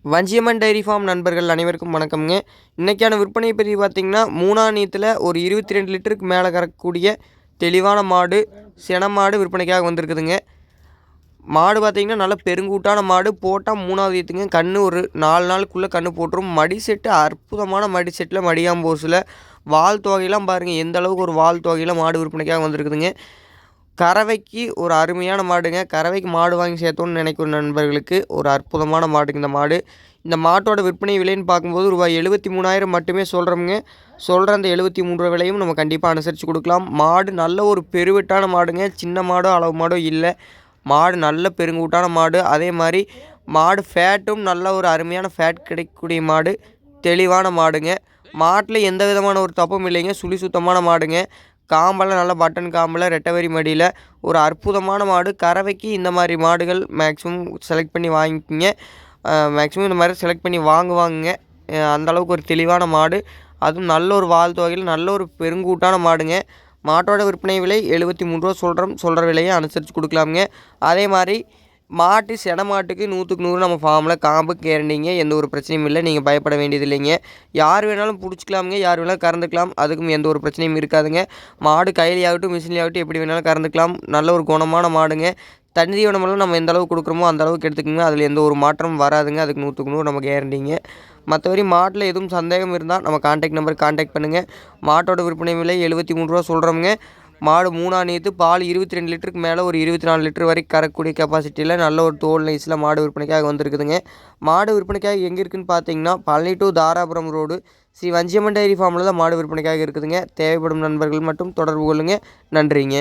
Vanjiamman dairy farm நண்பர்கள் அனைவருக்கும் வணக்கம்ங்க. இன்றைக்கான விற்பனை பதிவு பார்த்திங்கன்னா, 3ஆம் நீத்தில் ஒரு 22 லிட்டருக்கு மேலே கறக்கக்கூடிய தெளிவான மாடு, சென மாடு விற்பனைக்காக வந்திருக்குதுங்க. மாடு பார்த்திங்கன்னா நல்ல பெருங்கூட்டான மாடு. போட்டால் 3ஆவது ஈத்துங்க. கன்று ஒரு 4 நாளுக்குள்ளே கன்று போட்டுரும். மடி செட்டு அற்புதமான மடி செட்டில் மடியாம்போசில் வால் தொகையெல்லாம் பாருங்கள், எந்த அளவுக்கு ஒரு வால் தொகையில் மாடு விற்பனைக்காக வந்திருக்குதுங்க. கறவைக்கு ஒரு அருமையான மாடுங்க. கறவைக்கு மாடு வாங்கி சேர்த்தோன்னு நினைக்கிற நண்பர்களுக்கு ஒரு அற்புதமான மாடுங்க இந்த மாடு. இந்த மாட்டோட விற்பனை விலைன்னு பார்க்கும்போது ரூபாய் 73,000 மட்டுமே சொல்கிறோமுங்க. சொல்கிற அந்த 73 விலையும் நம்ம கண்டிப்பாக அனுசரித்து கொடுக்கலாம். மாடு நல்ல ஒரு பெருவெட்டான மாடுங்க. சின்ன மாடோ அளவு மாடோ இல்லை. மாடு நல்ல பெருங்கூட்டான மாடு. அதே மாதிரி மாடு ஃபேட்டும் நல்ல ஒரு அருமையான ஃபேட் கிடைக்கக்கூடிய மாடு. தெளிவான மாடுங்க. மாட்டில் எந்த விதமான ஒரு தப்பும் இல்லைங்க. சுழி சுத்தமான மாடுங்க. காம்பெல்லாம் நல்லா பட்டன் காம்பில் ரெட்டவரி மடியில் ஒரு அற்புதமான மாடு. கறவைக்கு இந்த மாதிரி மாடுகள் மேக்ஸிமம் செலக்ட் பண்ணி வாங்கிக்கிங்க. மேக்ஸிமம் இந்த மாதிரி செலக்ட் பண்ணி வாங்குவாங்க. அந்தளவுக்கு ஒரு தெளிவான மாடு. அதுவும் நல்ல ஒரு வால் தொகையில் நல்ல ஒரு பெருங்கூட்டான மாடுங்க. மாட்டோட விற்பனை விலை 73 ரூபா சொல்கிறோம். சொல்கிற விலையை அனுசரித்து கொடுக்கலாமுங்க. அதே மாதிரி மாட்டு சென மாட்டுக்கு 100க்கு 100 நம்ம ஃபார்மில் காம்பு கேரண்டிங்க. எந்த ஒரு பிரச்சனையும் இல்லை. நீங்கள் பயப்பட வேண்டியது இல்லைங்க. யார் வேணாலும் பிடிச்சிக்கலாமுங்க. யார் வேணாலும் கறந்துக்கலாம். அதுக்கும் எந்த ஒரு பிரச்சனையும் இருக்காதுங்க. மாடு கையிலையாகட்டும் மிஷின்லையாகட்டும் எப்படி வேணாலும் கறந்துக்கலாம். நல்ல ஒரு குணமான மாடுங்க. தண்ணி தீவனமெல்லாம் நம்ம எந்த அளவுக்கு கொடுக்குறோமோ அந்த அளவுக்கு எடுத்துக்கோங்க. அதில் எந்த ஒரு மாற்றமும் வராதுங்க. அதுக்கு 100க்கு 100 நம்ம கேரண்டிங்க. மற்றபடி மாட்டில் எதுவும் சந்தேகம் இருந்தால் நம்ம கான்டாக்ட் நம்பருக்கு கான்டாக்ட் பண்ணுங்கள். மாட்டோட விற்பனை விலை 73 ரூபா சொல்கிறோமுங்க. மாடு 3ஆம் நீத்து, பால் 22 லிட்டருக்கு மேலே ஒரு 24 லிட்டர் வரைக்கும் கறக்கக்கூடிய கெப்பாசிட்டியில் நல்ல ஒரு தோல் நைஸில் மாடு விற்பனைக்காக வந்திருக்குதுங்க. மாடு விற்பனைக்காக எங்கே இருக்குதுன்னு பார்த்தீங்கன்னா, Palani to Dharapuram road Sri Vanjiyamman dairy ஃபார்மில் தான் மாடு விற்பனைக்காக இருக்குதுங்க. தேவைப்படும் நண்பர்கள் மட்டும் தொடர்பு கொள்ளுங்கள். நன்றிங்க.